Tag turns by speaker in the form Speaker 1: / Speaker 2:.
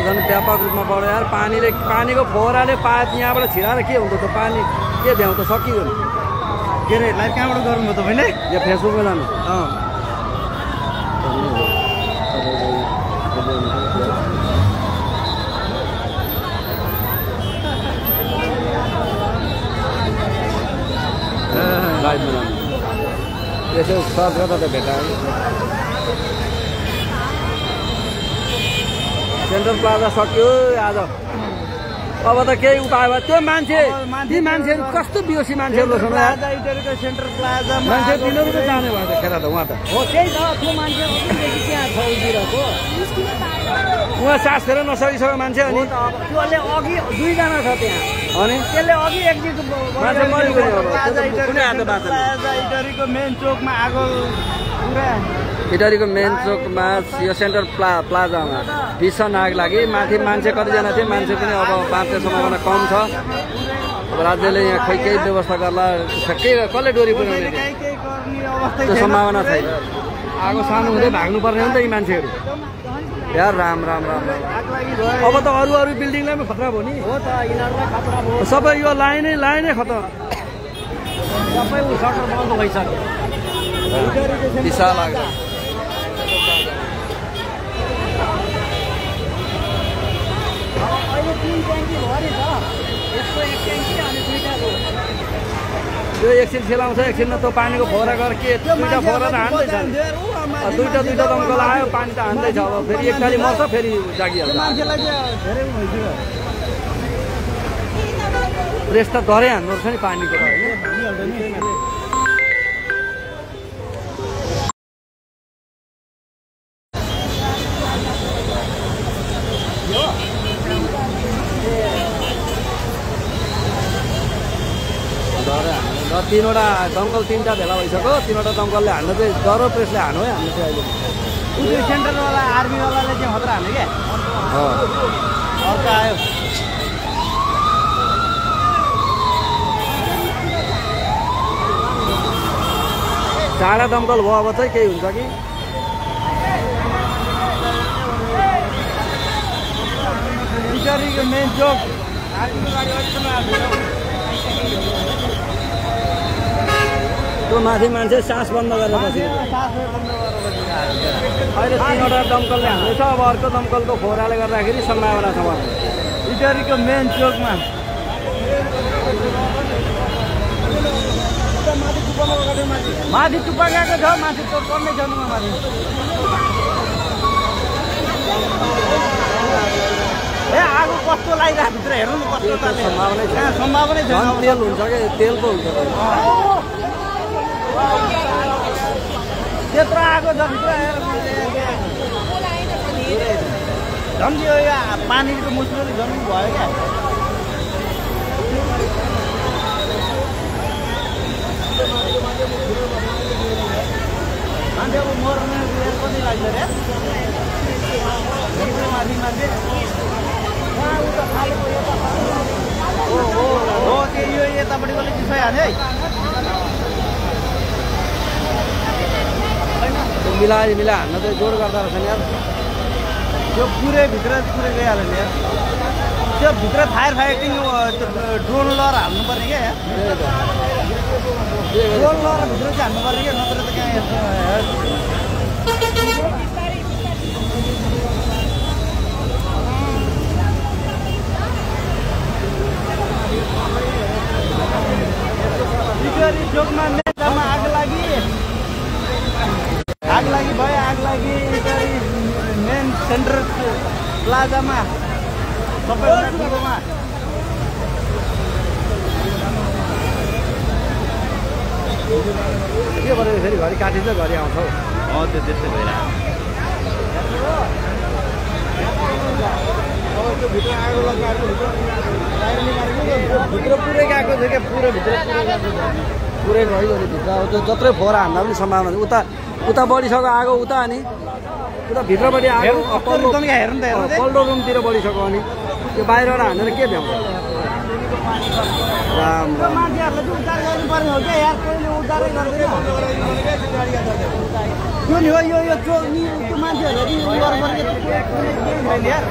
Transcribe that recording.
Speaker 1: झन् व्यापक रूपमा बढ्यो यार। पानीको फोहराले पाइप यहाँबाट छिराएर के हुन्छ त? पानी के भ्याउँ त? सकियो नि।
Speaker 2: के अरे लाइभ कहाँबाट गर्नुभयो तपाईँले?
Speaker 1: यो फेसबुकमा जानु। लाइभमा जानु। यसो सर्च गर्दा त भेटायो। सेन्ट्रल प्लाजा सक्यो आज। अब त केही उपाय भयो। त्यो मान्छेहरू कस्तो बियोसी मान्छेहरू छन् यार।
Speaker 2: सेन्ट्रल प्लाजा
Speaker 1: मान्छे तिनीहरू त जाने भयो त खेर त उहाँ त
Speaker 2: हो। त्यही त त्यो मान्छे त्यहाँ छ उभिरहेको।
Speaker 1: उहाँ सास फेर नसकिसक्यो मान्छे। अनि
Speaker 2: त्यसले अघि 2 जना छ त्यहाँ।
Speaker 1: अनि
Speaker 2: त्यसले अघि एक्जिट
Speaker 1: मान्छे मरिगयो।
Speaker 2: प्लाजा इटरीको मेन चोकमा आगो पुरा।
Speaker 1: इटरीको मेन चोकमा यो सेन्ट्रल प्लाजामा भीषण आग लागि। माथि मान्छे कतिजना थिए? मान्छे पनि अब बाँच्ने सम्भावना कम छ। अब राज्यले यहाँ खै केही व्यवस्था गर्ला। कसले डोरी पुर्याउने त्यो सम्भावना छैन। आगो सानो हुँदै भाग्नुपर्ने हो नि त यी मान्छेहरू यार। राम अब त अरू बिल्डिङलाई पनि खतरा भयो नि।
Speaker 2: हो त यिनीहरूलाई खतरा भयो।
Speaker 1: सबै यो लाइनै खतरा।
Speaker 2: सबै सटर बन्द भइसक्यो।
Speaker 1: दिशा लाग्छ।
Speaker 2: अहिले 3 ट्याङ्की भरि छ। यसको 1 ट्याङ्की अनि 2टा हो।
Speaker 1: त्यो एकछिन सेलाउँछ, एकछिनमा त्यो पानीको फोहरा गरेर के 2टा फोहरा त हान्दैछ। 2टा दमकल आयो, पानी त हान्दैछ। अब फेरि एकताली मर्छ, फेरि जागिहाल्छ।
Speaker 2: मान्छेलाई धेरै भइसक्यो।
Speaker 1: प्रेस त डरै हान्नु पर्छ नि पानीको। तीनवटा दमकल 3टा भेला भइसक्यो। 3वटा दमकलले हान्नु चाहिँ डरो प्रेसले हान्नु है। हान्नु चाहिँ अहिले
Speaker 2: उयो सेन्टरवाला आर्मीवालाले चाहिँ खतरा हान्यो क्या। अर्को आयो।
Speaker 1: चाँडा दमकल भयो अब चाहिँ केही हुन्छ कि?
Speaker 2: इटरीको मेन चोक
Speaker 1: त्यो माथि मान्छे सास बन्द गरेर बस्यो। अहिले 3वटा दमकलले हान्दैछ। अब अर्को दमकलको फोहराले गर्दाखेरि सम्भावना छ।
Speaker 2: इटरीको मेन चोकमा माथि टुप्पा गएको छ। माथि चोक पर्नै छ नि माथि। ए आगो कस्तो लागिरहेको भित्र हेर्नु न कस्तो
Speaker 1: सम्भावना छ।
Speaker 2: सम्भावना छ।
Speaker 1: तेल हुन्छ क्या? तेल पो हुन्छ।
Speaker 2: त्यत्रो आगो छ भित्र। झन् यो पानीको मुस्किल झन् भयो क्या। मान्छे अब मर्ने पनि लाग्छ रे। माथि मान्छे हो त्यो यो यतापट्टिकोले चिसाइहाल्यो है।
Speaker 1: मिला हान्न चाहिँ जोड गर्दा रहेछ नि यार।
Speaker 2: त्यो पुरै भित्र गइहाल्यो नि यार। त्यो भित्र फायर फाइटिङ ड्रोन लगाएर हाल्नुपर्ने क्या। ड्रोन लगाएर भित्र चाहिँ हाल्नुपर्ने क्या। नत्र त कहाँ यस्तो इटरी चोकमा नेतामा आग लागि भयो। आग लागि इटरी मेन सेन्ट्रल प्लाजामा सबैभन्दा ठुलोमा।
Speaker 1: के गरेर फेरि घरि काटिन्छ, घरि आउँछ।
Speaker 2: त्यो त्यस्तै भइरहेको।
Speaker 1: भित्र पुरै गएको थियो क्या। पुरै रह्यो नि भित्र। अब त्यो जत्रै फोहोर हान्दा पनि सम्भावना छ। उता बढिसक्यो आगो। उता अनि उता भित्रपट्टि आगो पल्लो रुमतिर बढिसक्यो। अनि त्यो बाहिरबाट हानेर के भ्याउँछ? राम
Speaker 2: मान्छेहरूले उद्धार गर्नुपर्ने हो क्या यार। कोहीले उद्धारै गर्दैन। त्यो नि हो यो मान्छेहरूले गर्नुपर्ने यार।